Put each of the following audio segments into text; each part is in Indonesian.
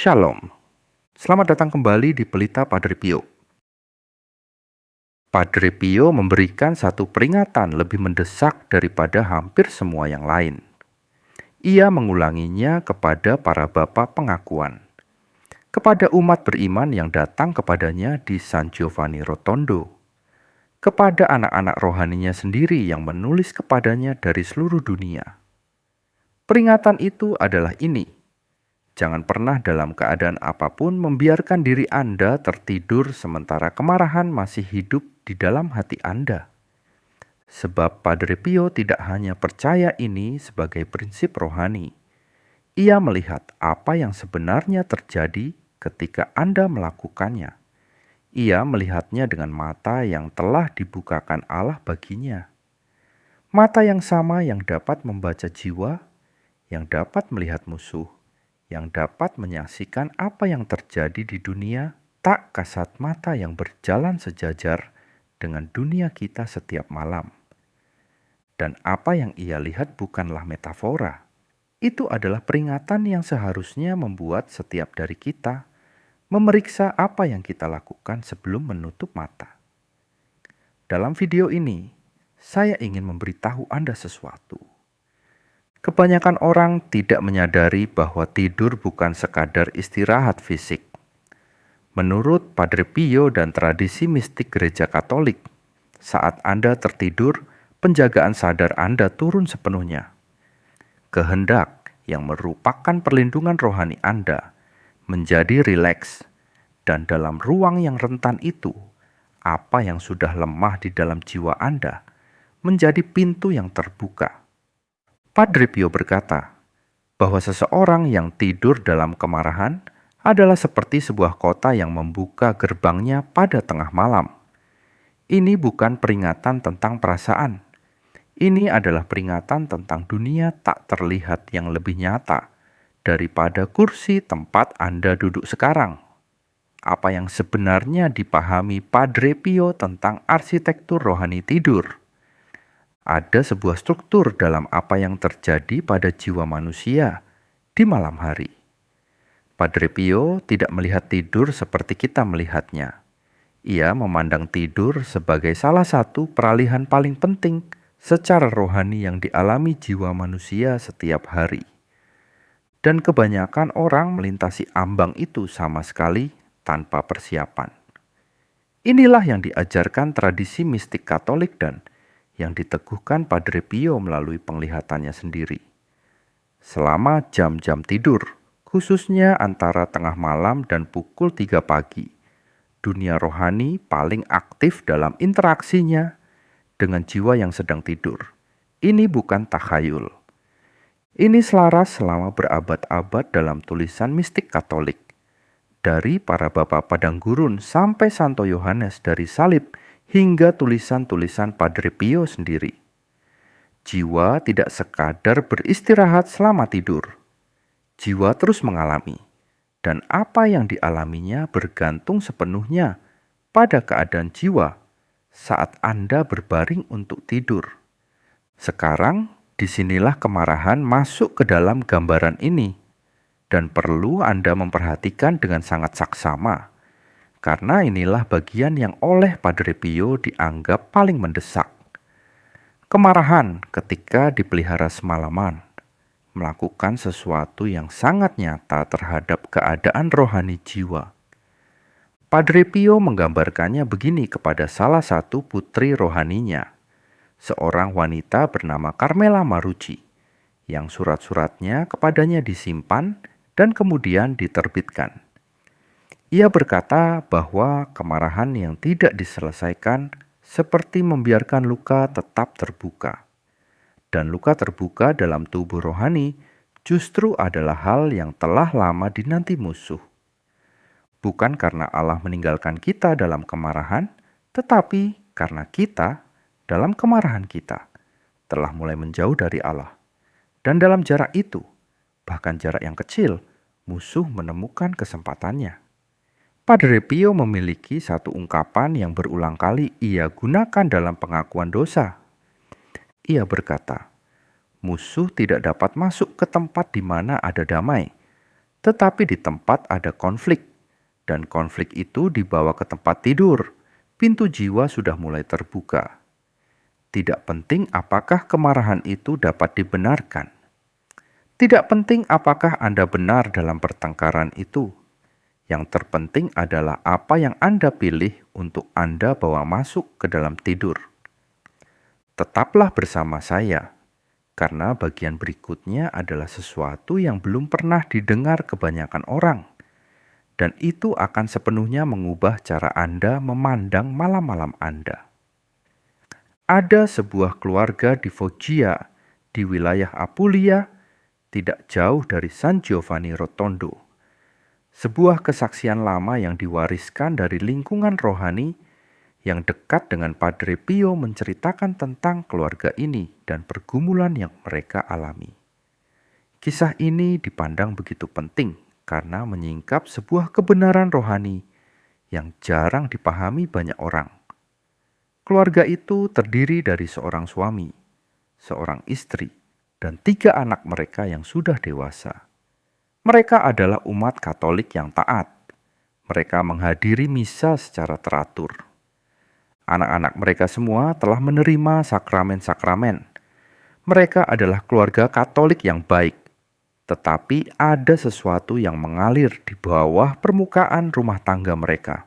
Shalom, selamat datang kembali di Pelita Padre Pio. Padre Pio memberikan satu peringatan lebih mendesak daripada hampir semua yang lain. Ia mengulanginya kepada para bapa pengakuan, kepada umat beriman yang datang kepadanya di San Giovanni Rotondo, kepada anak-anak rohaninya sendiri yang menulis kepadanya dari seluruh dunia. Peringatan itu adalah ini: jangan pernah dalam keadaan apapun membiarkan diri Anda tertidur sementara kemarahan masih hidup di dalam hati Anda. Sebab Padre Pio tidak hanya percaya ini sebagai prinsip rohani. Ia melihat apa yang sebenarnya terjadi ketika Anda melakukannya. Ia melihatnya dengan mata yang telah dibukakan Allah baginya. Mata yang sama yang dapat membaca jiwa, yang dapat melihat musuh, yang dapat menyaksikan apa yang terjadi di dunia, tak kasat mata yang berjalan sejajar dengan dunia kita setiap malam. Dan apa yang ia lihat bukanlah metafora. Itu adalah peringatan yang seharusnya membuat setiap dari kita memeriksa apa yang kita lakukan sebelum menutup mata. Dalam video ini, saya ingin memberitahu Anda sesuatu. Kebanyakan orang tidak menyadari bahwa tidur bukan sekadar istirahat fisik. Menurut Padre Pio dan tradisi mistik Gereja Katolik, saat Anda tertidur, penjagaan sadar Anda turun sepenuhnya. Kehendak yang merupakan perlindungan rohani Anda menjadi rileks, dan dalam ruang yang rentan itu, apa yang sudah lemah di dalam jiwa Anda menjadi pintu yang terbuka. Padre Pio berkata bahwa seseorang yang tidur dalam kemarahan adalah seperti sebuah kota yang membuka gerbangnya pada tengah malam. Ini bukan peringatan tentang perasaan. Ini adalah peringatan tentang dunia tak terlihat yang lebih nyata daripada kursi tempat Anda duduk sekarang. Apa yang sebenarnya dipahami Padre Pio tentang arsitektur rohani tidur? Ada sebuah struktur dalam apa yang terjadi pada jiwa manusia di malam hari. Padre Pio tidak melihat tidur seperti kita melihatnya. Ia memandang tidur sebagai salah satu peralihan paling penting secara rohani yang dialami jiwa manusia setiap hari. Dan kebanyakan orang melintasi ambang itu sama sekali tanpa persiapan. Inilah yang diajarkan tradisi mistik Katolik dan yang diteguhkan Padre Pio melalui penglihatannya sendiri. Selama jam-jam tidur, khususnya antara tengah malam dan pukul 3 pagi, dunia rohani paling aktif dalam interaksinya dengan jiwa yang sedang tidur. Ini bukan takhayul. Ini selaras selama berabad-abad dalam tulisan mistik Katolik. Dari para bapa padang gurun sampai Santo Yohanes dari salib, hingga tulisan-tulisan Padre Pio sendiri. Jiwa tidak sekadar beristirahat selama tidur. Jiwa terus mengalami, dan apa yang dialaminya bergantung sepenuhnya pada keadaan jiwa saat Anda berbaring untuk tidur. Sekarang, disinilah kemarahan masuk ke dalam gambaran ini, dan perlu Anda memperhatikan dengan sangat saksama. Karena inilah bagian yang oleh Padre Pio dianggap paling mendesak. Kemarahan ketika dipelihara semalaman, melakukan sesuatu yang sangat nyata terhadap keadaan rohani jiwa. Padre Pio menggambarkannya begini kepada salah satu putri rohaninya, seorang wanita bernama Carmela Marucci, yang surat-suratnya kepadanya disimpan dan kemudian diterbitkan. Ia berkata bahwa kemarahan yang tidak diselesaikan seperti membiarkan luka tetap terbuka. Dan luka terbuka dalam tubuh rohani justru adalah hal yang telah lama dinanti musuh. Bukan karena Allah meninggalkan kita dalam kemarahan, tetapi karena kita dalam kemarahan kita telah mulai menjauh dari Allah. Dan dalam jarak itu, bahkan jarak yang kecil, musuh menemukan kesempatannya. Padre Pio memiliki satu ungkapan yang berulang kali ia gunakan dalam pengakuan dosa. Ia berkata, musuh tidak dapat masuk ke tempat di mana ada damai, tetapi di tempat ada konflik, dan konflik itu dibawa ke tempat tidur, pintu jiwa sudah mulai terbuka. Tidak penting apakah kemarahan itu dapat dibenarkan. Tidak penting apakah Anda benar dalam pertengkaran itu. Yang terpenting adalah apa yang Anda pilih untuk Anda bawa masuk ke dalam tidur. Tetaplah bersama saya, karena bagian berikutnya adalah sesuatu yang belum pernah didengar kebanyakan orang. Dan itu akan sepenuhnya mengubah cara Anda memandang malam-malam Anda. Ada sebuah keluarga di Foggia, di wilayah Apulia, tidak jauh dari San Giovanni Rotondo. Sebuah kesaksian lama yang diwariskan dari lingkungan rohani yang dekat dengan Padre Pio menceritakan tentang keluarga ini dan pergumulan yang mereka alami. Kisah ini dipandang begitu penting karena menyingkap sebuah kebenaran rohani yang jarang dipahami banyak orang. Keluarga itu terdiri dari seorang suami, seorang istri, dan 3 anak mereka yang sudah dewasa. Mereka adalah umat Katolik yang taat. Mereka menghadiri misa secara teratur. Anak-anak mereka semua telah menerima sakramen-sakramen. Mereka adalah keluarga Katolik yang baik. Tetapi ada sesuatu yang mengalir di bawah permukaan rumah tangga mereka.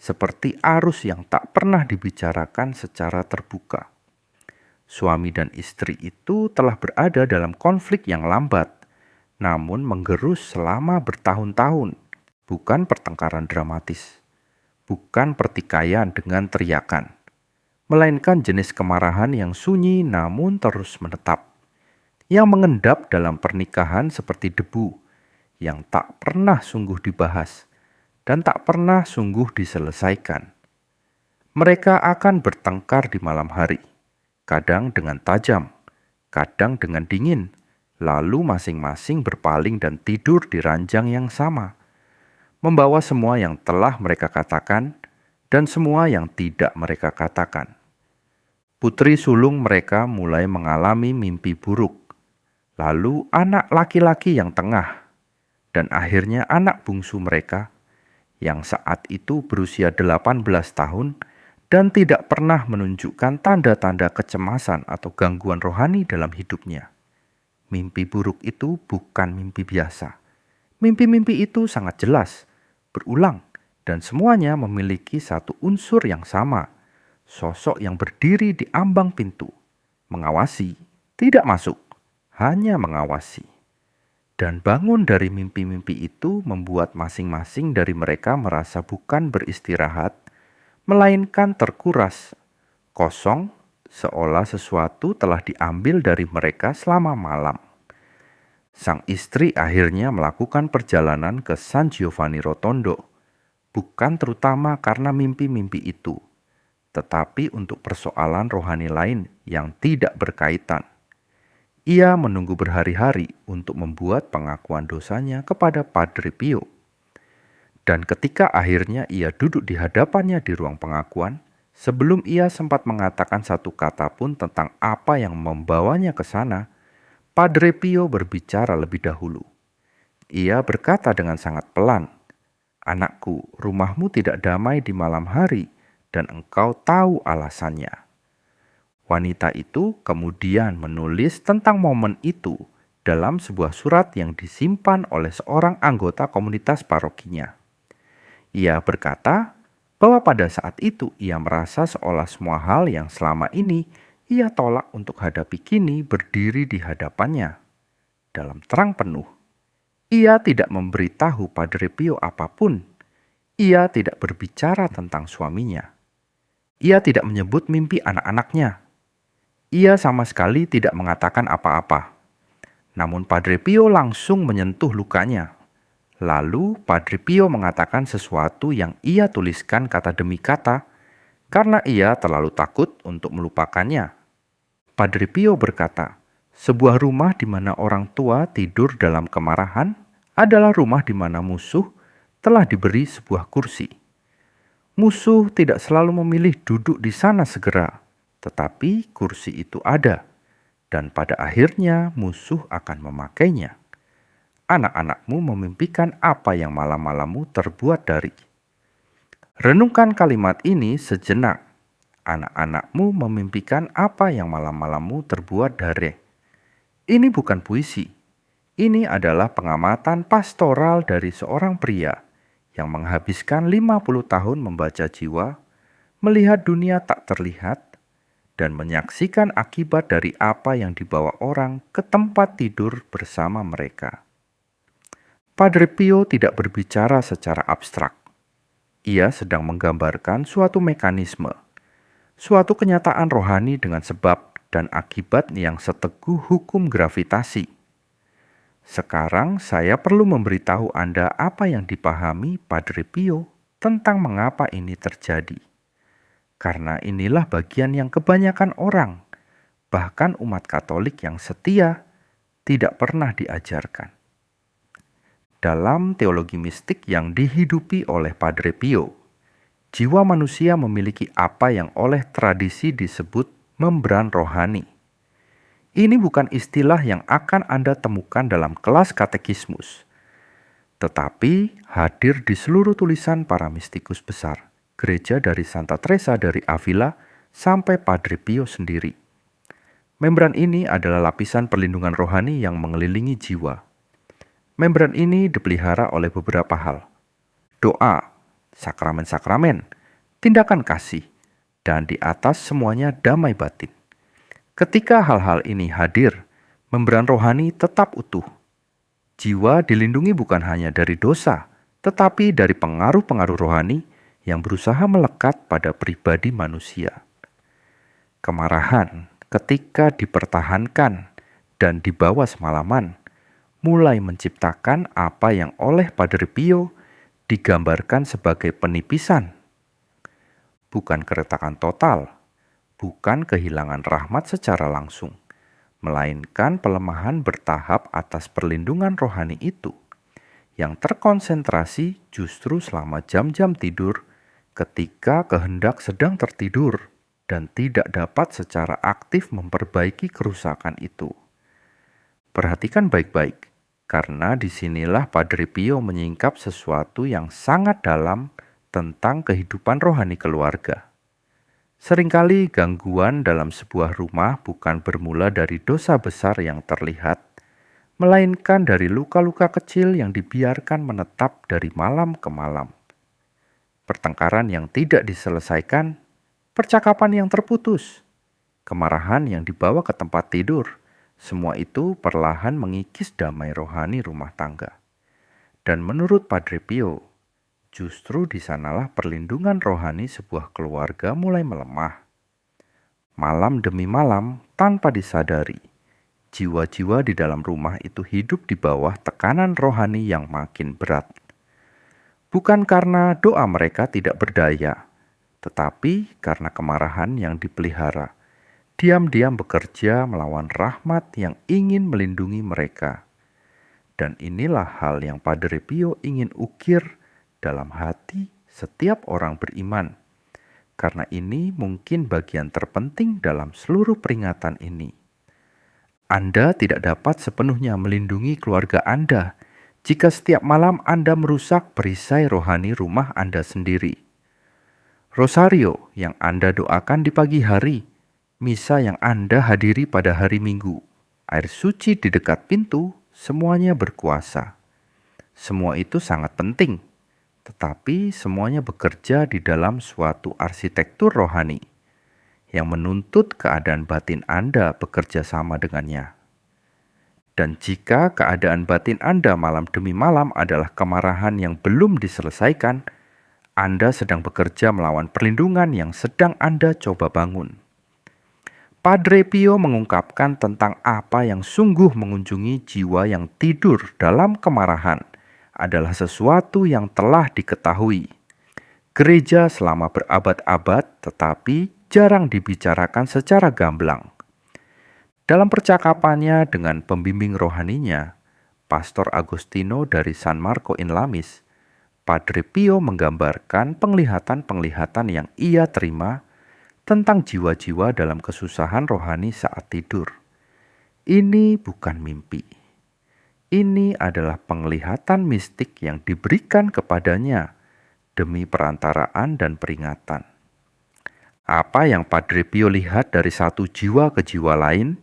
Seperti arus yang tak pernah dibicarakan secara terbuka. Suami dan istri itu telah berada dalam konflik yang lambat, namun menggerus selama bertahun-tahun, bukan pertengkaran dramatis, bukan pertikaian dengan teriakan, melainkan jenis kemarahan yang sunyi namun terus menetap, yang mengendap dalam pernikahan seperti debu, yang tak pernah sungguh dibahas, dan tak pernah sungguh diselesaikan. Mereka akan bertengkar di malam hari, kadang dengan tajam, kadang dengan dingin, lalu masing-masing berpaling dan tidur di ranjang yang sama, membawa semua yang telah mereka katakan dan semua yang tidak mereka katakan. Putri sulung mereka mulai mengalami mimpi buruk, lalu anak laki-laki yang tengah, dan akhirnya anak bungsu mereka, yang saat itu berusia 18 tahun dan tidak pernah menunjukkan tanda-tanda kecemasan atau gangguan rohani dalam hidupnya. Mimpi buruk itu bukan mimpi biasa. Mimpi-mimpi itu sangat jelas, berulang, dan semuanya memiliki satu unsur yang sama. Sosok yang berdiri di ambang pintu, mengawasi, tidak masuk, hanya mengawasi. Dan bangun dari mimpi-mimpi itu membuat masing-masing dari mereka merasa bukan beristirahat, melainkan terkuras, kosong, seolah sesuatu telah diambil dari mereka selama malam. Sang istri akhirnya melakukan perjalanan ke San Giovanni Rotondo, bukan terutama karena mimpi-mimpi itu, tetapi untuk persoalan rohani lain yang tidak berkaitan. Ia menunggu berhari-hari untuk membuat pengakuan dosanya kepada Padre Pio. Dan ketika akhirnya ia duduk di hadapannya di ruang pengakuan, sebelum ia sempat mengatakan satu kata pun tentang apa yang membawanya ke sana, Padre Pio berbicara lebih dahulu. Ia berkata dengan sangat pelan, "Anakku, rumahmu tidak damai di malam hari, dan engkau tahu alasannya." Wanita itu kemudian menulis tentang momen itu dalam sebuah surat yang disimpan oleh seorang anggota komunitas parokinya. Ia berkata bahwa pada saat itu ia merasa seolah semua hal yang selama ini ia tolak untuk hadapi kini berdiri di hadapannya. Dalam terang penuh, ia tidak memberitahu Padre Pio apapun. Ia tidak berbicara tentang suaminya. Ia tidak menyebut mimpi anak-anaknya. Ia sama sekali tidak mengatakan apa-apa. Namun Padre Pio langsung menyentuh lukanya. Lalu Padre Pio mengatakan sesuatu yang ia tuliskan kata demi kata karena ia terlalu takut untuk melupakannya. Padre Pio berkata, sebuah rumah di mana orang tua tidur dalam kemarahan adalah rumah di mana musuh telah diberi sebuah kursi. Musuh tidak selalu memilih duduk di sana segera, tetapi kursi itu ada, dan pada akhirnya musuh akan memakainya. anak-anakmu memimpikan apa yang malam-malammu terbuat dari. Renungkan kalimat ini sejenak. Anak-anakmu memimpikan apa yang malam-malammu terbuat dari. Ini bukan puisi. Ini adalah pengamatan pastoral dari seorang pria yang menghabiskan 50 tahun membaca jiwa, melihat dunia tak terlihat, dan menyaksikan akibat dari apa yang dibawa orang ke tempat tidur bersama mereka. Padre Pio tidak berbicara secara abstrak. Ia sedang menggambarkan suatu mekanisme, suatu kenyataan rohani dengan sebab dan akibat yang seteguh hukum gravitasi. Sekarang saya perlu memberitahu Anda apa yang dipahami Padre Pio tentang mengapa ini terjadi. Karena inilah bagian yang kebanyakan orang, bahkan umat Katolik yang setia, tidak pernah diajarkan. Dalam teologi mistik yang dihidupi oleh Padre Pio, jiwa manusia memiliki apa yang oleh tradisi disebut membran rohani. Ini bukan istilah yang akan Anda temukan dalam kelas katekismus, tetapi hadir di seluruh tulisan para mistikus besar, gereja dari Santa Teresa dari Avila sampai Padre Pio sendiri. Membran ini adalah lapisan perlindungan rohani yang mengelilingi jiwa. Membran ini dipelihara oleh beberapa hal: doa, sakramen-sakramen, tindakan kasih, dan di atas semuanya damai batin. Ketika hal-hal ini hadir, membran rohani tetap utuh. Jiwa dilindungi bukan hanya dari dosa, tetapi dari pengaruh-pengaruh rohani yang berusaha melekat pada pribadi manusia. Kemarahan ketika dipertahankan dan dibawa semalaman, mulai menciptakan apa yang oleh Padre Pio digambarkan sebagai penipisan. Bukan keretakan total, bukan kehilangan rahmat secara langsung, melainkan pelemahan bertahap atas perlindungan rohani itu, yang terkonsentrasi justru selama jam-jam tidur ketika kehendak sedang tertidur dan tidak dapat secara aktif memperbaiki kerusakan itu. Perhatikan baik-baik, karena disinilah Padre Pio menyingkap sesuatu yang sangat dalam tentang kehidupan rohani keluarga. Seringkali gangguan dalam sebuah rumah bukan bermula dari dosa besar yang terlihat, melainkan dari luka-luka kecil yang dibiarkan menetap dari malam ke malam. Pertengkaran yang tidak diselesaikan, percakapan yang terputus, kemarahan yang dibawa ke tempat tidur, semua itu perlahan mengikis damai rohani rumah tangga. Dan menurut Padre Pio, justru di sanalah perlindungan rohani sebuah keluarga mulai melemah. Malam demi malam, tanpa disadari, jiwa-jiwa di dalam rumah itu hidup di bawah tekanan rohani yang makin berat. Bukan karena doa mereka tidak berdaya, tetapi karena kemarahan yang dipelihara, diam-diam bekerja melawan rahmat yang ingin melindungi mereka. Dan inilah hal yang Padre Pio ingin ukir dalam hati setiap orang beriman, karena ini mungkin bagian terpenting dalam seluruh peringatan ini. Anda tidak dapat sepenuhnya melindungi keluarga Anda jika setiap malam Anda merusak perisai rohani rumah Anda sendiri. Rosario yang Anda doakan di pagi hari, misa yang Anda hadiri pada hari Minggu, air suci di dekat pintu, semuanya berkuasa. Semua itu sangat penting. Tetapi semuanya bekerja di dalam suatu arsitektur rohani yang menuntut keadaan batin Anda bekerja sama dengannya. Dan jika keadaan batin Anda malam demi malam adalah kemarahan yang belum diselesaikan, Anda sedang bekerja melawan perlindungan yang sedang Anda coba bangun. Padre Pio mengungkapkan tentang apa yang sungguh mengunjungi jiwa yang tidur dalam kemarahan adalah sesuatu yang telah diketahui. Gereja selama berabad-abad tetapi jarang dibicarakan secara gamblang. Dalam percakapannya dengan pembimbing rohaninya, Pastor Agostino dari San Marco in Lamis, Padre Pio menggambarkan penglihatan-penglihatan yang ia terima tentang jiwa-jiwa dalam kesusahan rohani saat tidur. Ini bukan mimpi. Ini adalah penglihatan mistik yang diberikan kepadanya demi perantaraan dan peringatan. Apa yang Padre Pio lihat dari satu jiwa ke jiwa lain,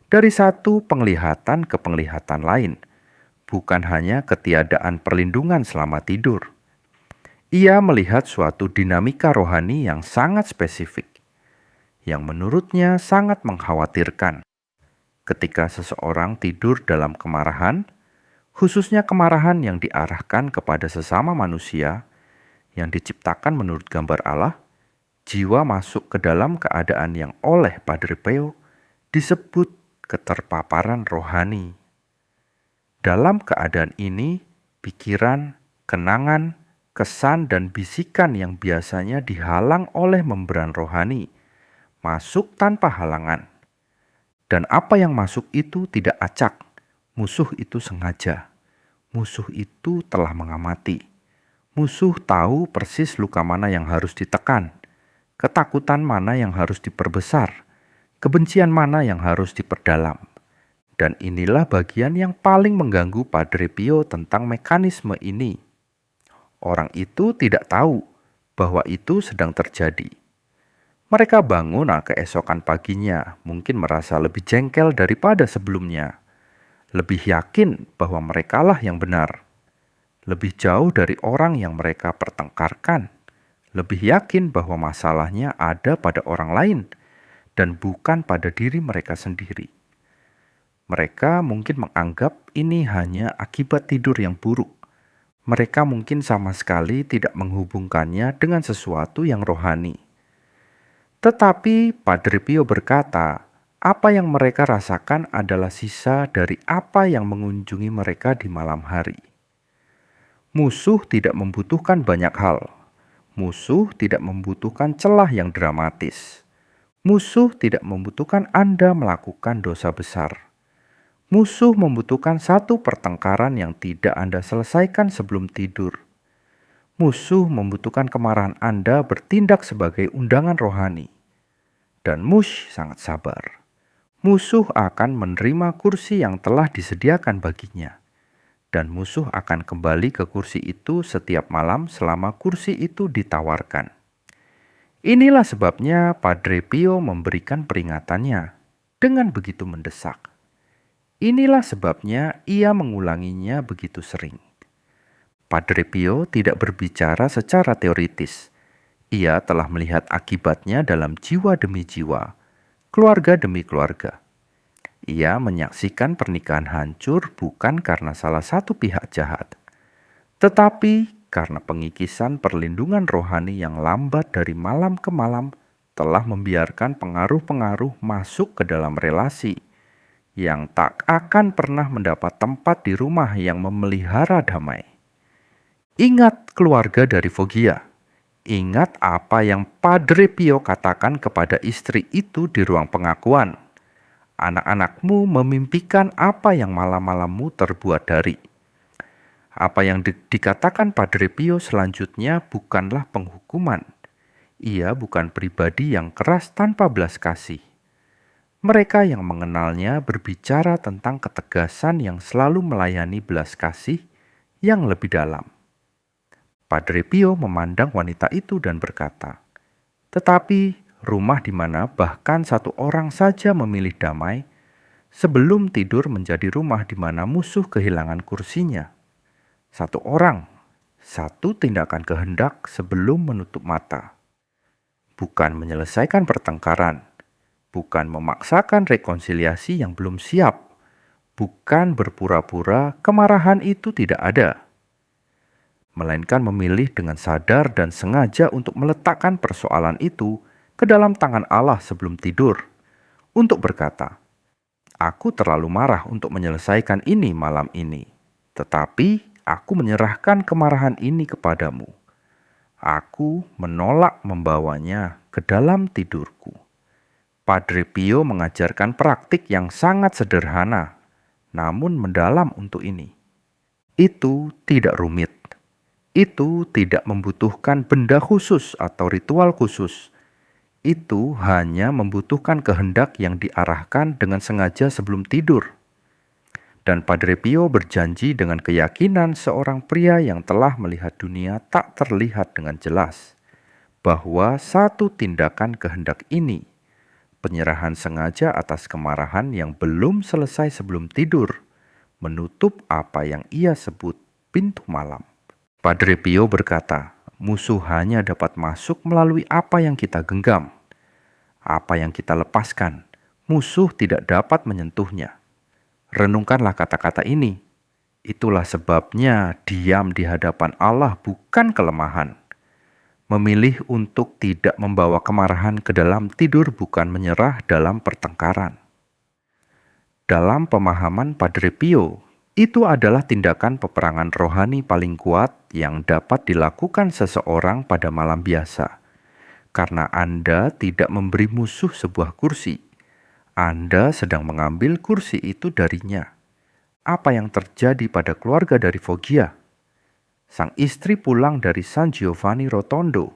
dari satu penglihatan ke penglihatan lain, bukan hanya ketiadaan perlindungan selama tidur. Ia melihat suatu dinamika rohani yang sangat spesifik, yang menurutnya sangat mengkhawatirkan. Ketika seseorang tidur dalam kemarahan, khususnya kemarahan yang diarahkan kepada sesama manusia, yang diciptakan menurut gambar Allah, jiwa masuk ke dalam keadaan yang oleh Padre Pio disebut keterpaparan rohani. Dalam keadaan ini, pikiran, kenangan, kesan, dan bisikan yang biasanya dihalang oleh membran rohani masuk tanpa halangan. Dan apa yang masuk itu tidak acak, musuh itu sengaja. Musuh itu telah mengamati. Musuh tahu persis luka mana yang harus ditekan, ketakutan mana yang harus diperbesar, kebencian mana yang harus diperdalam. Dan inilah bagian yang paling mengganggu Padre Pio tentang mekanisme ini. Orang itu tidak tahu bahwa itu sedang terjadi. Mereka bangun keesokan paginya, mungkin merasa lebih jengkel daripada sebelumnya. Lebih yakin bahwa merekalah yang benar. Lebih jauh dari orang yang mereka pertengkarkan. Lebih yakin bahwa masalahnya ada pada orang lain dan bukan pada diri mereka sendiri. Mereka mungkin menganggap ini hanya akibat tidur yang buruk. Mereka mungkin sama sekali tidak menghubungkannya dengan sesuatu yang rohani. Tetapi Padre Pio berkata, apa yang mereka rasakan adalah sisa dari apa yang mengunjungi mereka di malam hari. Musuh tidak membutuhkan banyak hal. Musuh tidak membutuhkan celah yang dramatis. Musuh tidak membutuhkan Anda melakukan dosa besar. Musuh membutuhkan satu pertengkaran yang tidak Anda selesaikan sebelum tidur. Musuh membutuhkan kemarahan Anda bertindak sebagai undangan rohani. Dan Mush sangat sabar. Musuh akan menerima kursi yang telah disediakan baginya. Dan musuh akan kembali ke kursi itu setiap malam selama kursi itu ditawarkan. Inilah sebabnya Padre Pio memberikan peringatannya dengan begitu mendesak. Inilah sebabnya ia mengulanginya begitu sering. Padre Pio tidak berbicara secara teoritis. Ia telah melihat akibatnya dalam jiwa demi jiwa, keluarga demi keluarga. Ia menyaksikan pernikahan hancur bukan karena salah satu pihak jahat, tetapi karena pengikisan perlindungan rohani yang lambat dari malam ke malam telah membiarkan pengaruh-pengaruh masuk ke dalam relasi yang tak akan pernah mendapat tempat di rumah yang memelihara damai. Ingat keluarga dari Foggia. Ingat apa yang Padre Pio katakan kepada istri itu di ruang pengakuan. Anak-anakmu memimpikan apa yang malam-malammu terbuat dari. Apa yang dikatakan Padre Pio selanjutnya bukanlah penghukuman. Ia bukan pribadi yang keras tanpa belas kasih. Mereka yang mengenalnya berbicara tentang ketegasan yang selalu melayani belas kasih yang lebih dalam. Padre Pio memandang wanita itu dan berkata, "Tetapi rumah di mana bahkan satu orang saja memilih damai, sebelum tidur menjadi rumah di mana musuh kehilangan kursinya. Satu orang, satu tindakan kehendak sebelum menutup mata. Bukan menyelesaikan pertengkaran, bukan memaksakan rekonsiliasi yang belum siap, bukan berpura-pura kemarahan itu tidak ada, melainkan memilih dengan sadar dan sengaja untuk meletakkan persoalan itu ke dalam tangan Allah sebelum tidur, untuk berkata, aku terlalu marah untuk menyelesaikan ini malam ini, tetapi aku menyerahkan kemarahan ini kepadamu. Aku menolak membawanya ke dalam tidurku." Padre Pio mengajarkan praktik yang sangat sederhana, namun mendalam untuk ini. Itu tidak rumit. Itu tidak membutuhkan benda khusus atau ritual khusus. Itu hanya membutuhkan kehendak yang diarahkan dengan sengaja sebelum tidur. Dan Padre Pio berjanji dengan keyakinan seorang pria yang telah melihat dunia tak terlihat dengan jelas, bahwa satu tindakan kehendak ini, penyerahan sengaja atas kemarahan yang belum selesai sebelum tidur, menutup apa yang ia sebut pintu malam. Padre Pio berkata, musuh hanya dapat masuk melalui apa yang kita genggam, apa yang kita lepaskan. Musuh tidak dapat menyentuhnya. Renungkanlah kata-kata ini. Itulah sebabnya diam di hadapan Allah bukan kelemahan. Memilih untuk tidak membawa kemarahan ke dalam tidur bukan menyerah dalam pertengkaran. Dalam pemahaman Padre Pio, itu adalah tindakan peperangan rohani paling kuat yang dapat dilakukan seseorang pada malam biasa. Karena Anda tidak memberi musuh sebuah kursi, Anda sedang mengambil kursi itu darinya. Apa yang terjadi pada keluarga dari Foggia? Sang istri pulang dari San Giovanni Rotondo.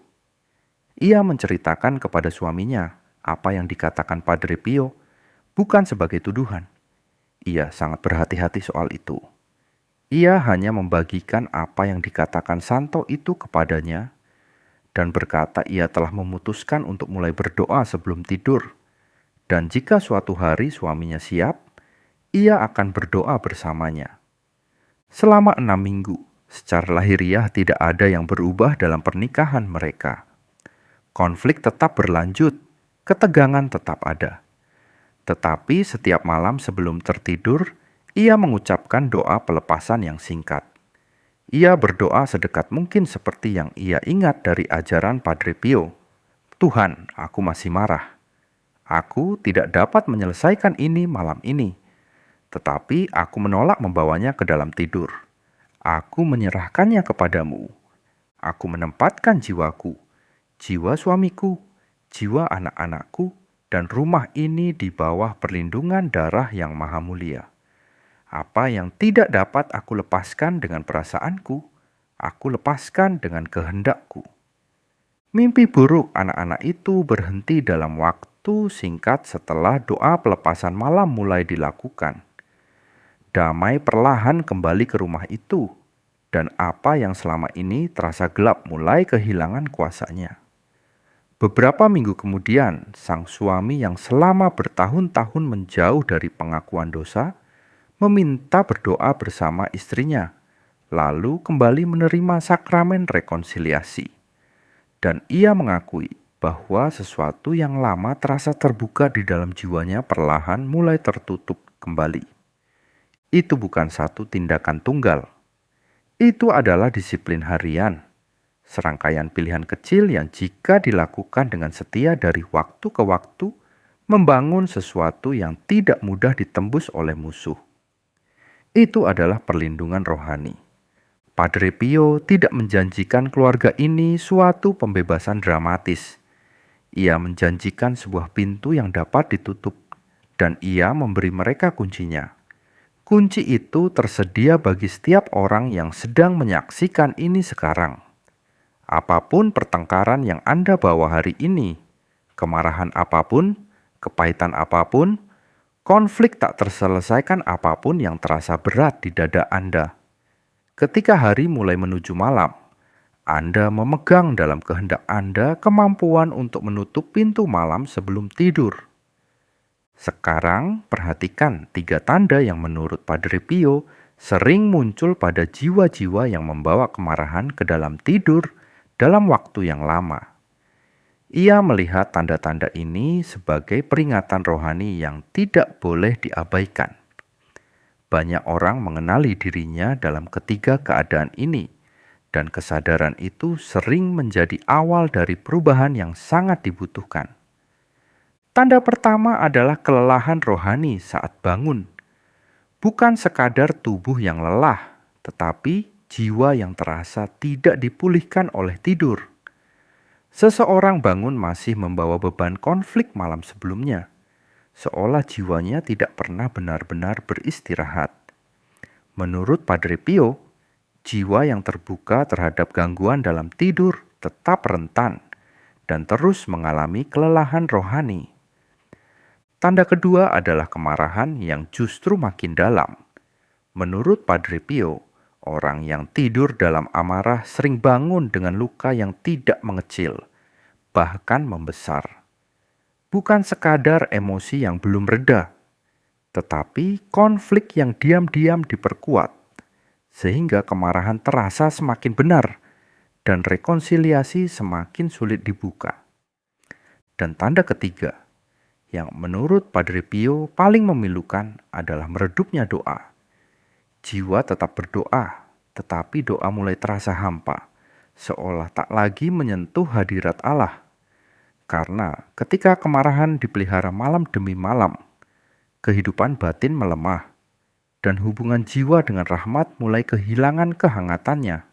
Ia menceritakan kepada suaminya apa yang dikatakan Padre Pio, bukan sebagai tuduhan. Ia sangat berhati-hati soal itu. Ia hanya membagikan apa yang dikatakan Santo itu kepadanya dan berkata ia telah memutuskan untuk mulai berdoa sebelum tidur. Dan jika suatu hari suaminya siap, ia akan berdoa bersamanya. Selama 6 minggu, secara lahiriah tidak ada yang berubah dalam pernikahan mereka. Konflik tetap berlanjut, ketegangan tetap ada. Tetapi setiap malam sebelum tertidur, ia mengucapkan doa pelepasan yang singkat. Ia berdoa sedekat mungkin seperti yang ia ingat dari ajaran Padre Pio. Tuhan, aku masih marah. Aku tidak dapat menyelesaikan ini malam ini, tetapi aku menolak membawanya ke dalam tidur. Aku menyerahkannya kepadamu. Aku menempatkan jiwaku, jiwa suamiku, jiwa anak-anakku, dan rumah ini di bawah perlindungan darah yang maha mulia. Apa yang tidak dapat aku lepaskan dengan perasaanku, aku lepaskan dengan kehendakku. Mimpi buruk anak-anak itu berhenti dalam waktu singkat setelah doa pelepasan malam mulai dilakukan. Damai perlahan kembali ke rumah itu, dan apa yang selama ini terasa gelap mulai kehilangan kuasanya. Beberapa minggu kemudian, sang suami yang selama bertahun-tahun menjauh dari pengakuan dosa, meminta berdoa bersama istrinya, lalu kembali menerima sakramen rekonsiliasi. Dan ia mengakui bahwa sesuatu yang lama terasa terbuka di dalam jiwanya perlahan mulai tertutup kembali. Itu bukan satu tindakan tunggal. Itu adalah disiplin harian, serangkaian pilihan kecil yang jika dilakukan dengan setia dari waktu ke waktu, membangun sesuatu yang tidak mudah ditembus oleh musuh. Itu adalah perlindungan rohani. Padre Pio tidak menjanjikan keluarga ini suatu pembebasan dramatis. Ia menjanjikan sebuah pintu yang dapat ditutup, dan ia memberi mereka kuncinya. Kunci itu tersedia bagi setiap orang yang sedang menyaksikan ini sekarang. Apapun pertengkaran yang Anda bawa hari ini, kemarahan apapun, kepahitan apapun, konflik tak terselesaikan apapun yang terasa berat di dada Anda. Ketika hari mulai menuju malam, Anda memegang dalam kehendak Anda kemampuan untuk menutup pintu malam sebelum tidur. Sekarang perhatikan 3 tanda yang menurut Padre Pio sering muncul pada jiwa-jiwa yang membawa kemarahan ke dalam tidur dalam waktu yang lama. Ia melihat tanda-tanda ini sebagai peringatan rohani yang tidak boleh diabaikan. Banyak orang mengenali dirinya dalam ketiga keadaan ini, dan kesadaran itu sering menjadi awal dari perubahan yang sangat dibutuhkan. Tanda pertama adalah kelelahan rohani saat bangun. Bukan sekadar tubuh yang lelah, tetapi jiwa yang terasa tidak dipulihkan oleh tidur. Seseorang bangun masih membawa beban konflik malam sebelumnya, seolah jiwanya tidak pernah benar-benar beristirahat. Menurut Padre Pio, jiwa yang terbuka terhadap gangguan dalam tidur tetap rentan dan terus mengalami kelelahan rohani. Tanda kedua adalah kemarahan yang justru makin dalam. Menurut Padre Pio, orang yang tidur dalam amarah sering bangun dengan luka yang tidak mengecil, bahkan membesar. Bukan sekadar emosi yang belum reda, tetapi konflik yang diam-diam diperkuat, sehingga kemarahan terasa semakin benar dan rekonsiliasi semakin sulit dibuka. Dan tanda ketiga, yang menurut Padre Pio paling memilukan adalah meredupnya doa. Jiwa tetap berdoa, tetapi doa mulai terasa hampa, seolah tak lagi menyentuh hadirat Allah. Karena ketika kemarahan dipelihara malam demi malam, kehidupan batin melemah, dan hubungan jiwa dengan rahmat mulai kehilangan kehangatannya.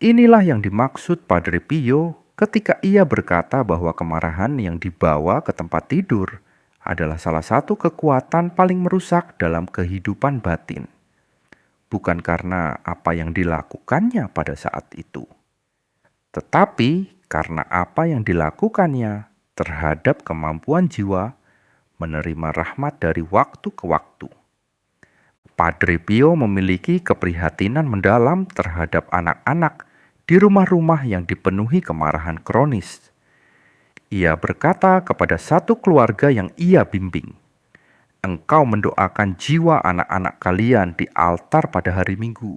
Inilah yang dimaksud Padre Pio ketika ia berkata bahwa kemarahan yang dibawa ke tempat tidur adalah salah satu kekuatan paling merusak dalam kehidupan batin. Bukan karena apa yang dilakukannya pada saat itu, tetapi karena apa yang dilakukannya terhadap kemampuan jiwa menerima rahmat dari waktu ke waktu. Padre Pio memiliki keprihatinan mendalam terhadap anak-anak di rumah-rumah yang dipenuhi kemarahan kronis. Ia berkata kepada satu keluarga yang ia bimbing, "Engkau mendoakan jiwa anak-anak kalian di altar pada hari Minggu.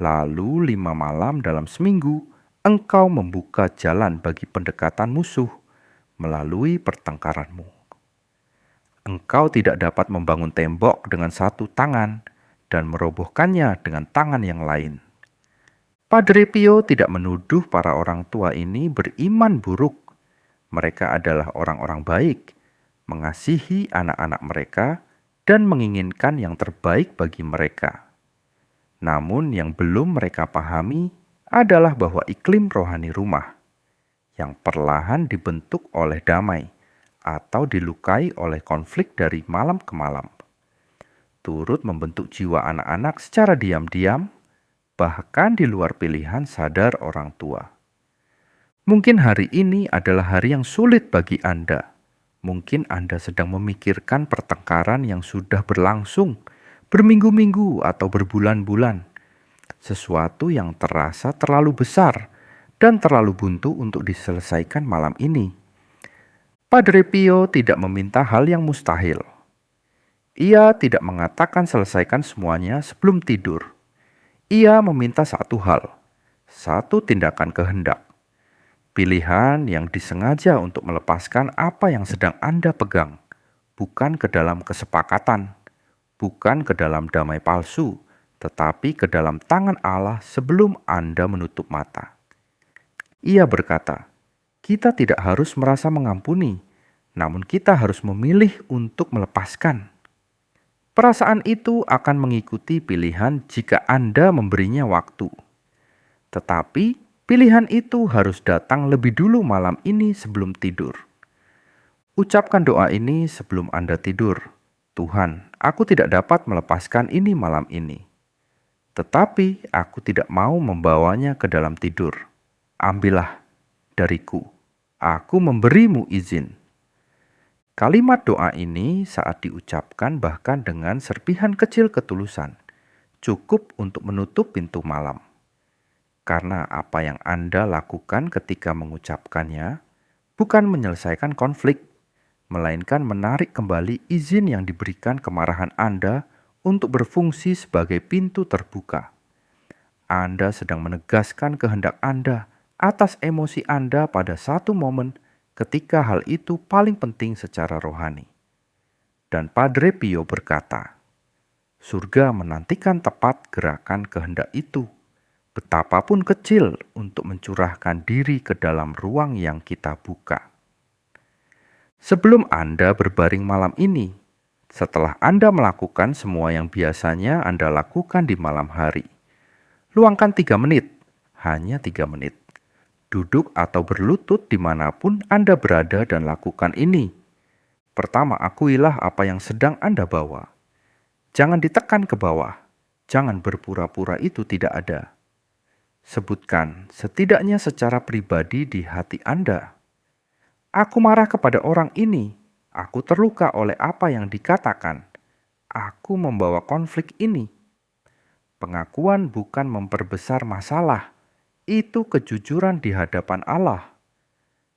Lalu 5 malam dalam seminggu, engkau membuka jalan bagi pendekatan musuh melalui pertengkaranmu. Engkau tidak dapat membangun tembok dengan satu tangan dan merobohkannya dengan tangan yang lain." Padre Pio tidak menuduh para orang tua ini beriman buruk. Mereka adalah orang-orang baik, mengasihi anak-anak mereka, dan menginginkan yang terbaik bagi mereka. Namun yang belum mereka pahami adalah bahwa iklim rohani rumah, yang perlahan dibentuk oleh damai, atau dilukai oleh konflik dari malam ke malam, turut membentuk jiwa anak-anak secara diam-diam, bahkan di luar pilihan sadar orang tua. Mungkin hari ini adalah hari yang sulit bagi Anda. Mungkin Anda sedang memikirkan pertengkaran yang sudah berlangsung berminggu-minggu atau berbulan-bulan. Sesuatu yang terasa terlalu besar dan terlalu buntu untuk diselesaikan malam ini. Padre Pio tidak meminta hal yang mustahil. Ia tidak mengatakan selesaikan semuanya sebelum tidur. Ia meminta satu hal, satu tindakan kehendak. Pilihan yang disengaja untuk melepaskan apa yang sedang Anda pegang, bukan ke dalam kesepakatan, bukan ke dalam damai palsu, tetapi ke dalam tangan Allah sebelum Anda menutup mata. Ia berkata, kita tidak harus merasa mengampuni, namun kita harus memilih untuk melepaskan. Perasaan itu akan mengikuti pilihan jika Anda memberinya waktu. Tetapi pilihan itu harus datang lebih dulu malam ini sebelum tidur. Ucapkan doa ini sebelum Anda tidur. Tuhan, aku tidak dapat melepaskan ini malam ini. Tetapi aku tidak mau membawanya ke dalam tidur. Ambillah dariku. Aku memberimu izin. Kalimat doa ini saat diucapkan bahkan dengan serpihan kecil ketulusan, cukup untuk menutup pintu malam. Karena apa yang Anda lakukan ketika mengucapkannya bukan menyelesaikan konflik, melainkan menarik kembali izin yang diberikan kemarahan Anda untuk berfungsi sebagai pintu terbuka. Anda sedang menegaskan kehendak Anda atas emosi Anda pada satu momen ketika hal itu paling penting secara rohani. Dan Padre Pio berkata, surga menantikan tepat gerakan kehendak itu, betapapun kecil, untuk mencurahkan diri ke dalam ruang yang kita buka. Sebelum Anda berbaring malam ini, setelah Anda melakukan semua yang biasanya Anda lakukan di malam hari, luangkan 3 menit, hanya 3 menit. Duduk atau berlutut dimanapun Anda berada dan lakukan ini. Pertama, akuilah apa yang sedang Anda bawa. Jangan ditekan ke bawah, jangan berpura-pura itu tidak ada. Sebutkan setidaknya secara pribadi di hati Anda. Aku marah kepada orang ini. Aku terluka oleh apa yang dikatakan. Aku membawa konflik ini. Pengakuan bukan memperbesar masalah, itu kejujuran di hadapan Allah.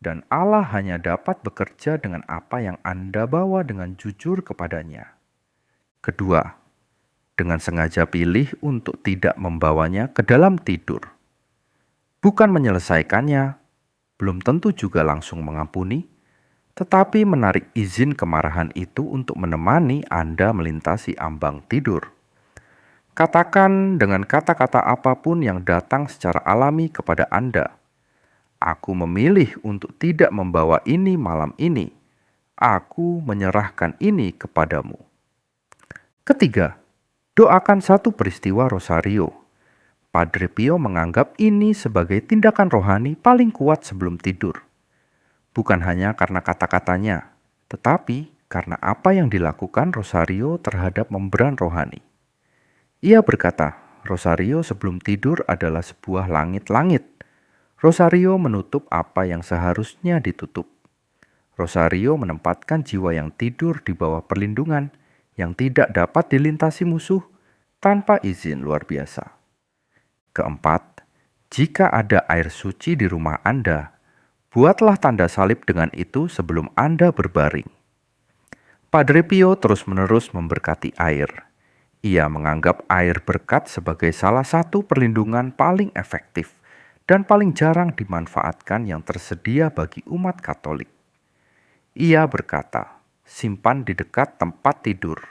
Dan Allah hanya dapat bekerja dengan apa yang Anda bawa dengan jujur kepadanya. Kedua, dengan sengaja pilih untuk tidak membawanya ke dalam tidur. Bukan menyelesaikannya, belum tentu juga langsung mengampuni, tetapi menarik izin kemarahan itu untuk menemani Anda melintasi ambang tidur. Katakan dengan kata-kata apapun yang datang secara alami kepada Anda. Aku memilih untuk tidak membawa ini malam ini. Aku menyerahkan ini kepadamu. Ketiga, doakan satu peristiwa rosario. Padre Pio menganggap ini sebagai tindakan rohani paling kuat sebelum tidur. Bukan hanya karena kata-katanya, tetapi karena apa yang dilakukan rosario terhadap membran rohani. Ia berkata, rosario sebelum tidur adalah sebuah langit-langit. Rosario menutup apa yang seharusnya ditutup. Rosario menempatkan jiwa yang tidur di bawah perlindungan yang tidak dapat dilintasi musuh tanpa izin luar biasa. Keempat, jika ada air suci di rumah Anda, buatlah tanda salib dengan itu sebelum Anda berbaring. Padre Pio terus-menerus memberkati air. Ia menganggap air berkat sebagai salah satu perlindungan paling efektif dan paling jarang dimanfaatkan yang tersedia bagi umat Katolik. Ia berkata, simpan di dekat tempat tidur.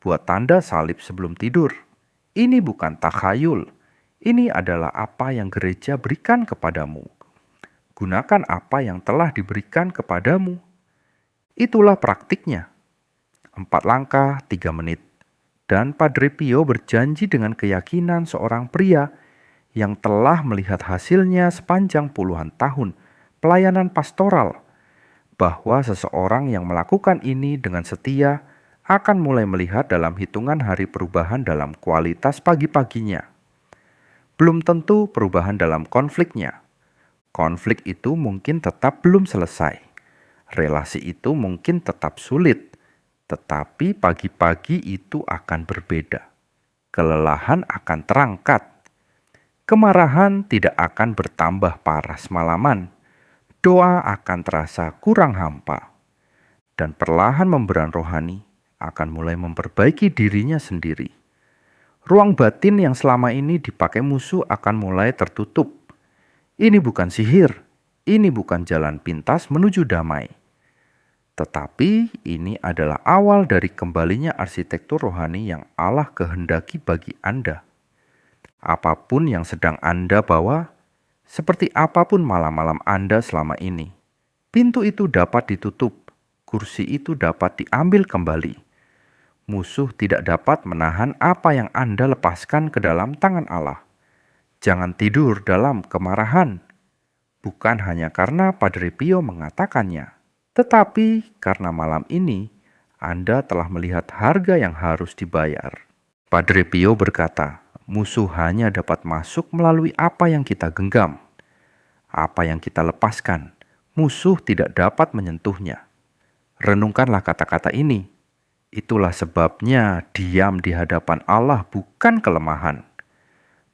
Buat tanda salib sebelum tidur. Ini bukan takhayul. Ini adalah apa yang gereja berikan kepadamu. Gunakan apa yang telah diberikan kepadamu. Itulah praktiknya. 4 langkah, 3 menit. Dan Padre Pio berjanji dengan keyakinan seorang pria yang telah melihat hasilnya sepanjang puluhan tahun pelayanan pastoral, bahwa seseorang yang melakukan ini dengan setia akan mulai melihat dalam hitungan hari perubahan dalam kualitas pagi-paginya. Belum tentu perubahan dalam konfliknya. Konflik itu mungkin tetap belum selesai. Relasi itu mungkin tetap sulit. Tetapi pagi-pagi itu akan berbeda. Kelelahan akan terangkat. Kemarahan tidak akan bertambah parah semalaman. Doa akan terasa kurang hampa. Dan perlahan membran rohani akan mulai memperbaiki dirinya sendiri. Ruang batin yang selama ini dipakai musuh akan mulai tertutup. Ini bukan sihir. Ini bukan jalan pintas menuju damai. Tetapi ini adalah awal dari kembalinya arsitektur rohani yang Allah kehendaki bagi Anda. Apapun yang sedang Anda bawa, seperti apapun malam-malam Anda selama ini, pintu itu dapat ditutup, kursi itu dapat diambil kembali. Musuh tidak dapat menahan apa yang Anda lepaskan ke dalam tangan Allah. Jangan tidur dalam kemarahan, bukan hanya karena Padre Pio mengatakannya, tetapi karena malam ini Anda telah melihat harga yang harus dibayar. Padre Pio berkata, musuh hanya dapat masuk melalui apa yang kita genggam. Apa yang kita lepaskan, musuh tidak dapat menyentuhnya. Renungkanlah kata-kata ini. Itulah sebabnya diam di hadapan Allah bukan kelemahan.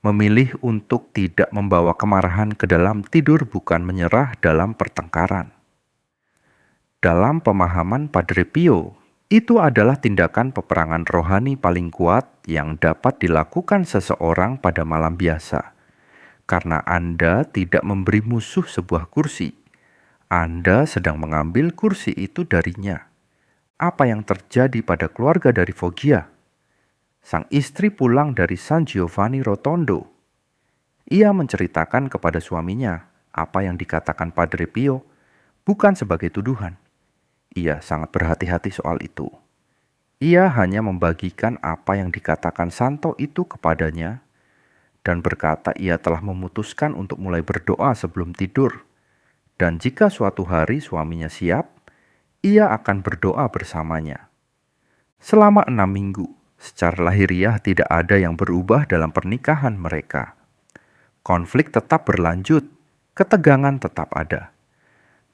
Memilih untuk tidak membawa kemarahan ke dalam tidur bukan menyerah dalam pertengkaran. Dalam pemahaman Padre Pio, itu adalah tindakan peperangan rohani paling kuat yang dapat dilakukan seseorang pada malam biasa. Karena Anda tidak memberi musuh sebuah kursi, Anda sedang mengambil kursi itu darinya. Apa yang terjadi pada keluarga dari Foggia? Sang istri pulang dari San Giovanni Rotondo. Ia menceritakan kepada suaminya apa yang dikatakan Padre Pio, bukan sebagai tuduhan. Ia sangat berhati-hati soal itu. Ia hanya membagikan apa yang dikatakan Santo itu kepadanya dan berkata ia telah memutuskan untuk mulai berdoa sebelum tidur. Dan jika suatu hari suaminya siap, ia akan berdoa bersamanya. Selama 6 minggu, secara lahiriah tidak ada yang berubah dalam pernikahan mereka. Konflik tetap berlanjut, ketegangan tetap ada.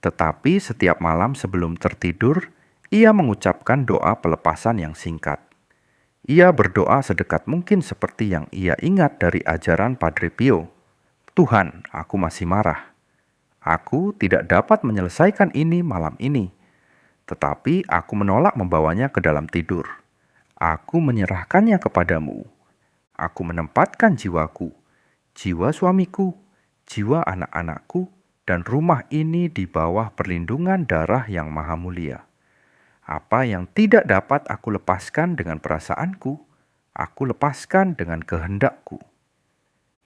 Tetapi setiap malam sebelum tertidur, ia mengucapkan doa pelepasan yang singkat. Ia berdoa sedekat mungkin seperti yang ia ingat dari ajaran Padre Pio. Tuhan, aku masih marah. Aku tidak dapat menyelesaikan ini malam ini, tetapi aku menolak membawanya ke dalam tidur. Aku menyerahkannya kepadamu. Aku menempatkan jiwaku, jiwa suamiku, jiwa anak-anakku, dan rumah ini di bawah perlindungan darah yang maha mulia. Apa yang tidak dapat aku lepaskan dengan perasaanku, aku lepaskan dengan kehendakku.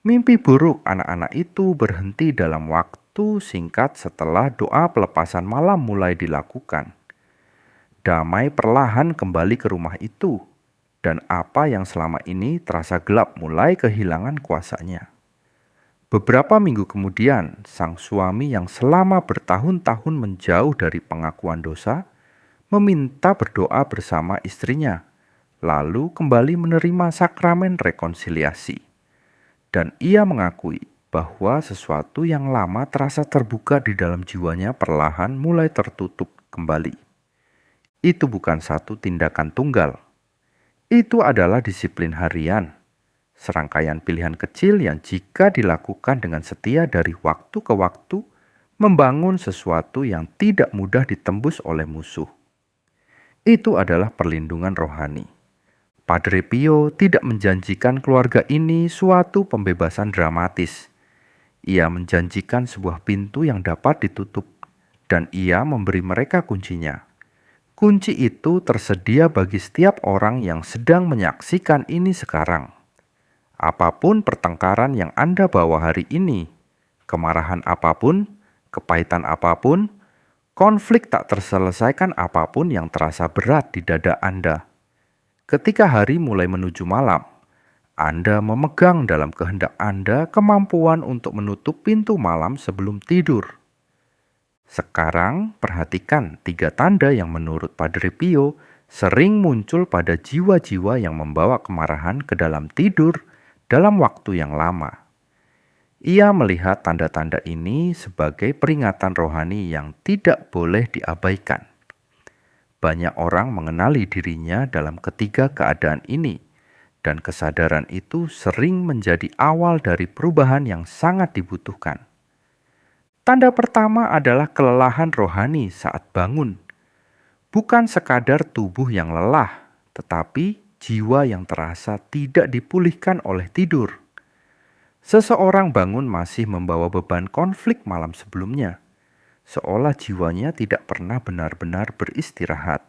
Mimpi buruk anak-anak itu berhenti dalam waktu singkat setelah doa pelepasan malam mulai dilakukan. Damai perlahan kembali ke rumah itu, dan apa yang selama ini terasa gelap mulai kehilangan kuasanya. Beberapa minggu kemudian, sang suami yang selama bertahun-tahun menjauh dari pengakuan dosa, meminta berdoa bersama istrinya, lalu kembali menerima sakramen rekonsiliasi. Dan ia mengakui bahwa sesuatu yang lama terasa terbuka di dalam jiwanya perlahan mulai tertutup kembali. Itu bukan satu tindakan tunggal. Itu adalah disiplin harian, serangkaian pilihan kecil yang jika dilakukan dengan setia dari waktu ke waktu, membangun sesuatu yang tidak mudah ditembus oleh musuh. Itu adalah perlindungan rohani. Padre Pio tidak menjanjikan keluarga ini suatu pembebasan dramatis. Ia menjanjikan sebuah pintu yang dapat ditutup, dan ia memberi mereka kuncinya. Kunci itu tersedia bagi setiap orang yang sedang menyaksikan ini sekarang. Apapun pertengkaran yang Anda bawa hari ini, kemarahan apapun, kepahitan apapun, konflik tak terselesaikan apapun yang terasa berat di dada Anda. Ketika hari mulai menuju malam, Anda memegang dalam kehendak Anda kemampuan untuk menutup pintu malam sebelum tidur. Sekarang perhatikan 3 tanda yang menurut Padre Pio sering muncul pada jiwa-jiwa yang membawa kemarahan ke dalam tidur dalam waktu yang lama. Ia melihat tanda-tanda ini sebagai peringatan rohani yang tidak boleh diabaikan. Banyak orang mengenali dirinya dalam ketiga keadaan ini, dan kesadaran itu sering menjadi awal dari perubahan yang sangat dibutuhkan. Tanda pertama adalah kelelahan rohani saat bangun. Bukan sekadar tubuh yang lelah, tetapi jiwa yang terasa tidak dipulihkan oleh tidur. Seseorang bangun masih membawa beban konflik malam sebelumnya, seolah jiwanya tidak pernah benar-benar beristirahat.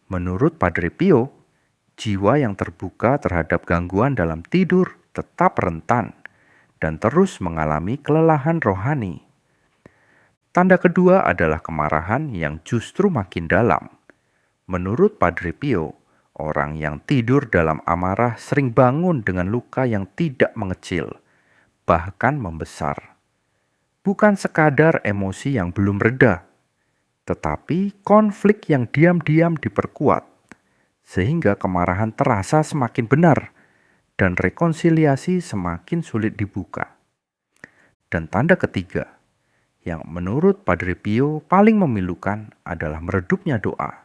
Menurut Padre Pio, jiwa yang terbuka terhadap gangguan dalam tidur tetap rentan dan terus mengalami kelelahan rohani. Tanda kedua adalah kemarahan yang justru makin dalam. Menurut Padre Pio, orang yang tidur dalam amarah sering bangun dengan luka yang tidak mengecil, bahkan membesar. Bukan sekadar emosi yang belum reda, tetapi konflik yang diam-diam diperkuat, sehingga kemarahan terasa semakin benar dan rekonsiliasi semakin sulit dibuka. Dan tanda ketiga, yang menurut Padre Pio paling memilukan adalah meredupnya doa.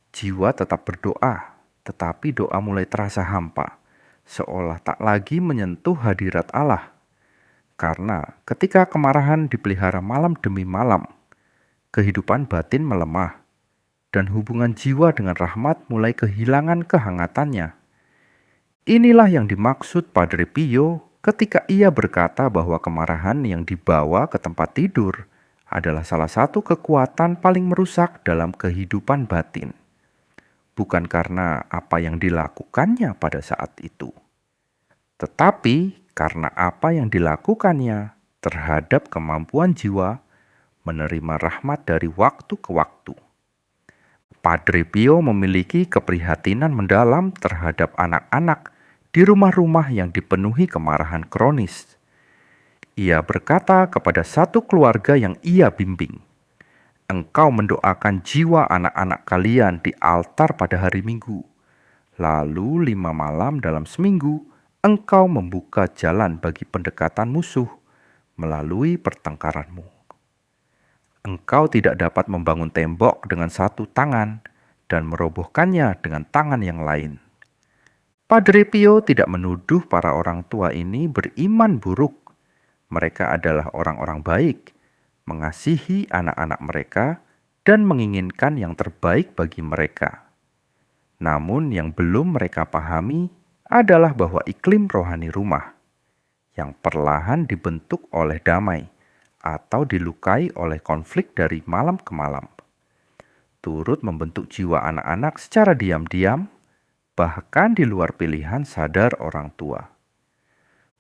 Jiwa tetap berdoa, tetapi doa mulai terasa hampa, seolah tak lagi menyentuh hadirat Allah. Karena ketika kemarahan dipelihara malam demi malam, kehidupan batin melemah, dan hubungan jiwa dengan rahmat mulai kehilangan kehangatannya. Inilah yang dimaksud Padre Pio ketika ia berkata bahwa kemarahan yang dibawa ke tempat tidur adalah salah satu kekuatan paling merusak dalam kehidupan batin. Bukan karena apa yang dilakukannya pada saat itu, tetapi karena apa yang dilakukannya terhadap kemampuan jiwa menerima rahmat dari waktu ke waktu. Padre Pio memiliki keprihatinan mendalam terhadap anak-anak di rumah-rumah yang dipenuhi kemarahan kronis. Ia berkata kepada satu keluarga yang ia bimbing, "Engkau mendoakan jiwa anak-anak kalian di altar pada hari Minggu. Lalu 5 malam dalam seminggu, engkau membuka jalan bagi pendekatan musuh melalui pertengkaranmu. Engkau tidak dapat membangun tembok dengan satu tangan dan merobohkannya dengan tangan yang lain. Padre Pio tidak menuduh para orang tua ini beriman buruk. Mereka adalah orang-orang baik, mengasihi anak-anak mereka, dan menginginkan yang terbaik bagi mereka. Namun yang belum mereka pahami adalah bahwa iklim rohani rumah yang perlahan dibentuk oleh damai atau dilukai oleh konflik dari malam ke malam, turut membentuk jiwa anak-anak secara diam-diam, bahkan di luar pilihan sadar orang tua.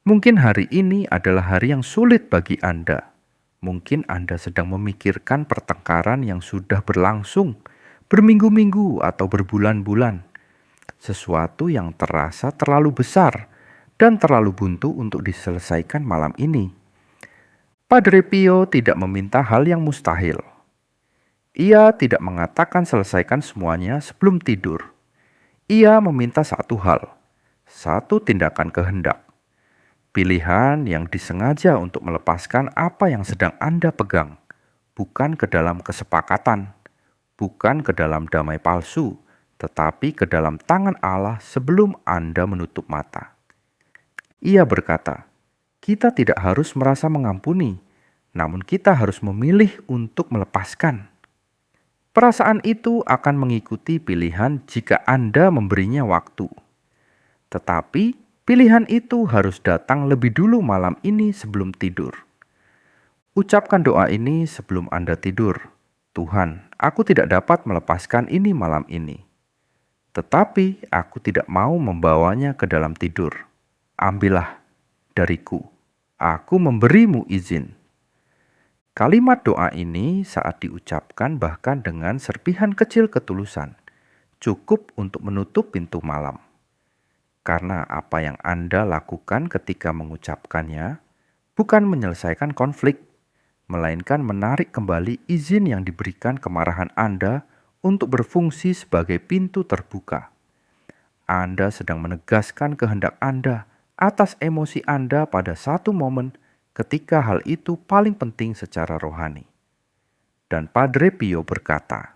Mungkin hari ini adalah hari yang sulit bagi Anda. Mungkin Anda sedang memikirkan pertengkaran yang sudah berlangsung berminggu-minggu atau berbulan-bulan. Sesuatu yang terasa terlalu besar dan terlalu buntu untuk diselesaikan malam ini. Padre Pio tidak meminta hal yang mustahil. Ia tidak mengatakan selesaikan semuanya sebelum tidur. Ia meminta satu hal, satu tindakan kehendak. Pilihan yang disengaja untuk melepaskan apa yang sedang Anda pegang, bukan ke dalam kesepakatan, bukan ke dalam damai palsu, tetapi ke dalam tangan Allah sebelum Anda menutup mata. Ia berkata, kita tidak harus merasa mengampuni, namun kita harus memilih untuk melepaskan. Perasaan itu akan mengikuti pilihan jika Anda memberinya waktu. Tetapi pilihan itu harus datang lebih dulu malam ini sebelum tidur. Ucapkan doa ini sebelum Anda tidur. Tuhan, aku tidak dapat melepaskan ini malam ini. Tetapi aku tidak mau membawanya ke dalam tidur. Ambillah dariku. Aku memberimu izin. Kalimat doa ini saat diucapkan bahkan dengan serpihan kecil ketulusan, cukup untuk menutup pintu malam. Karena apa yang Anda lakukan ketika mengucapkannya bukan menyelesaikan konflik, melainkan menarik kembali izin yang diberikan kemarahan Anda untuk berfungsi sebagai pintu terbuka. Anda sedang menegaskan kehendak Anda atas emosi Anda pada satu momen ketika hal itu paling penting secara rohani. Dan Padre Pio berkata,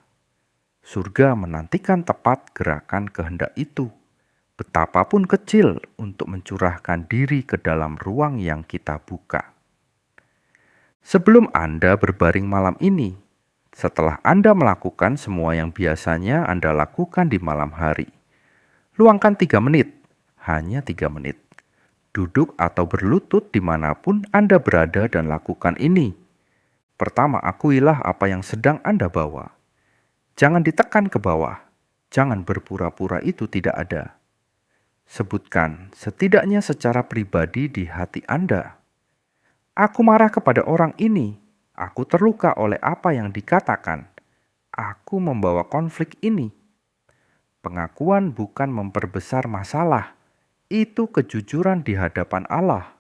surga menantikan tepat gerakan kehendak itu, betapapun kecil, untuk mencurahkan diri ke dalam ruang yang kita buka. Sebelum Anda berbaring malam ini, setelah Anda melakukan semua yang biasanya Anda lakukan di malam hari, luangkan 3 menit, hanya 3 menit. Duduk atau berlutut dimanapun Anda berada dan lakukan ini. Pertama, akuilah apa yang sedang Anda bawa. Jangan ditekan ke bawah, jangan berpura-pura itu tidak ada. Sebutkan setidaknya secara pribadi di hati Anda. Aku marah kepada orang ini. Aku terluka oleh apa yang dikatakan. Aku membawa konflik ini. Pengakuan bukan memperbesar masalah. Itu kejujuran di hadapan Allah.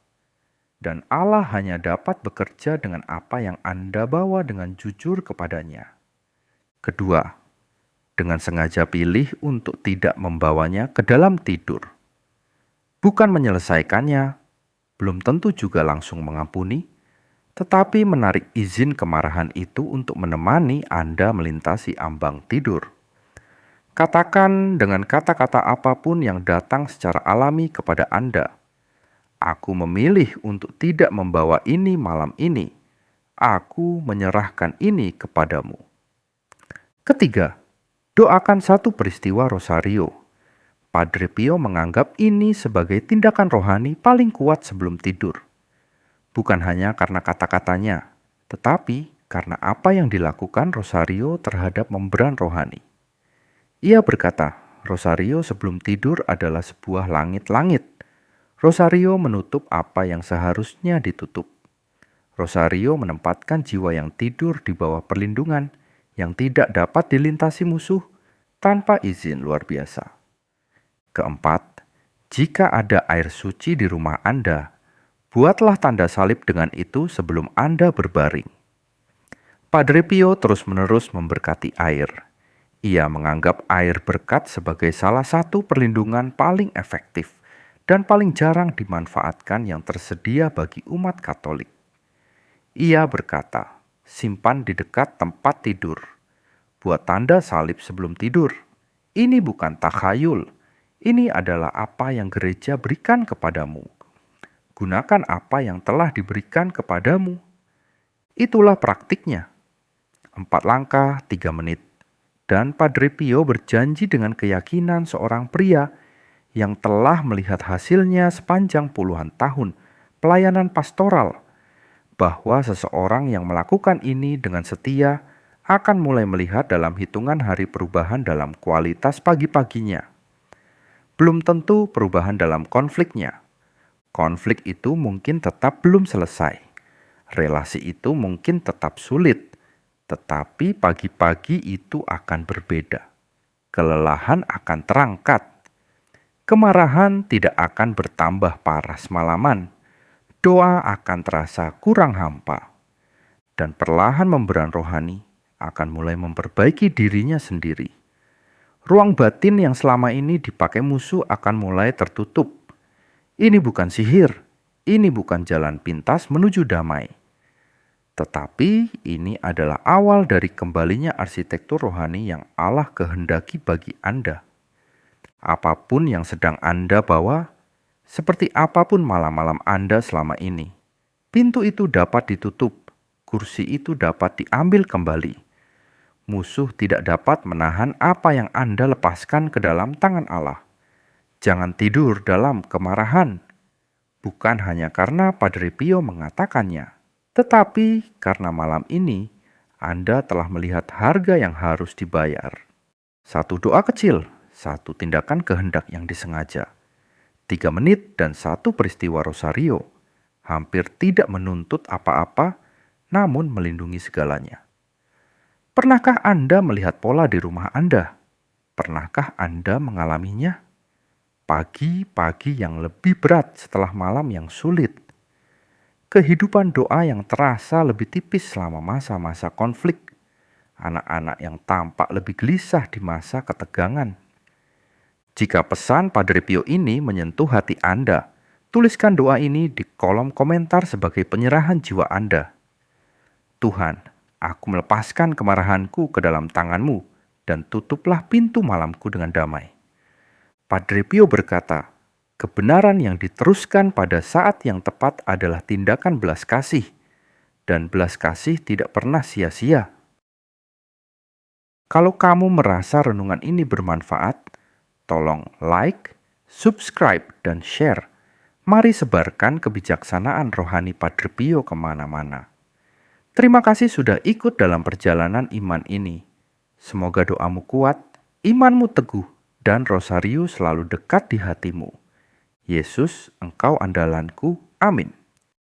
Dan Allah hanya dapat bekerja dengan apa yang Anda bawa dengan jujur kepadanya. Kedua, dengan sengaja pilih untuk tidak membawanya ke dalam tidur. Bukan menyelesaikannya, belum tentu juga langsung mengampuni, tetapi menarik izin kemarahan itu untuk menemani Anda melintasi ambang tidur. Katakan dengan kata-kata apapun yang datang secara alami kepada Anda. Aku memilih untuk tidak membawa ini malam ini. Aku menyerahkan ini kepadamu. Ketiga, doakan satu peristiwa rosario. Padre Pio menganggap ini sebagai tindakan rohani paling kuat sebelum tidur. Bukan hanya karena kata-katanya, tetapi karena apa yang dilakukan rosario terhadap membran rohani. Ia berkata, rosario sebelum tidur adalah sebuah langit-langit. Rosario menutup apa yang seharusnya ditutup. Rosario menempatkan jiwa yang tidur di bawah perlindungan yang tidak dapat dilintasi musuh tanpa izin luar biasa. Keempat, jika ada air suci di rumah Anda, buatlah tanda salib dengan itu sebelum Anda berbaring. Padre Pio terus-menerus memberkati air. Ia menganggap air berkat sebagai salah satu perlindungan paling efektif dan paling jarang dimanfaatkan yang tersedia bagi umat Katolik. Ia berkata, simpan di dekat tempat tidur. Buat tanda salib sebelum tidur. Ini bukan takhayul. Ini adalah apa yang gereja berikan kepadamu. Gunakan apa yang telah diberikan kepadamu. Itulah praktiknya. 4 langkah, 3 menit. Dan Padre Pio berjanji dengan keyakinan seorang pria yang telah melihat hasilnya sepanjang puluhan tahun pelayanan pastoral, bahwa seseorang yang melakukan ini dengan setia akan mulai melihat dalam hitungan hari perubahan dalam kualitas pagi-paginya. Belum tentu perubahan dalam konfliknya. Konflik itu mungkin tetap belum selesai. Relasi itu mungkin tetap sulit, tetapi pagi-pagi itu akan berbeda. Kelelahan akan terangkat. Kemarahan tidak akan bertambah parah semalaman. Doa akan terasa kurang hampa. Dan perlahan memberan rohani akan mulai memperbaiki dirinya sendiri. Ruang batin yang selama ini dipakai musuh akan mulai tertutup. Ini bukan sihir, ini bukan jalan pintas menuju damai. Tetapi ini adalah awal dari kembalinya arsitektur rohani yang Allah kehendaki bagi Anda. Apapun yang sedang Anda bawa, seperti apapun malam-malam Anda selama ini, pintu itu dapat ditutup, kursi itu dapat diambil kembali. Musuh tidak dapat menahan apa yang Anda lepaskan ke dalam tangan Allah. Jangan tidur dalam kemarahan, bukan hanya karena Padre Pio mengatakannya, tetapi karena malam ini Anda telah melihat harga yang harus dibayar. Satu doa kecil, satu tindakan kehendak yang disengaja, 3 menit dan satu peristiwa rosario, hampir tidak menuntut apa-apa, namun melindungi segalanya. Pernahkah Anda melihat pola di rumah Anda? Pernahkah Anda mengalaminya? Pagi-pagi yang lebih berat setelah malam yang sulit. Kehidupan doa yang terasa lebih tipis selama masa-masa konflik. Anak-anak yang tampak lebih gelisah di masa ketegangan. Jika pesan Padre Pio ini menyentuh hati Anda, tuliskan doa ini di kolom komentar sebagai penyerahan jiwa Anda. Tuhan, aku melepaskan kemarahanku ke dalam tangan-Mu dan tutuplah pintu malamku dengan damai. Padre Pio berkata, kebenaran yang diteruskan pada saat yang tepat adalah tindakan belas kasih, dan belas kasih tidak pernah sia-sia. Kalau kamu merasa renungan ini bermanfaat, tolong like, subscribe, dan share. Mari sebarkan kebijaksanaan rohani Padre Pio kemana-mana. Terima kasih sudah ikut dalam perjalanan iman ini. Semoga doamu kuat, imanmu teguh, dan rosario selalu dekat di hatimu. Yesus, Engkau andalanku. Amin.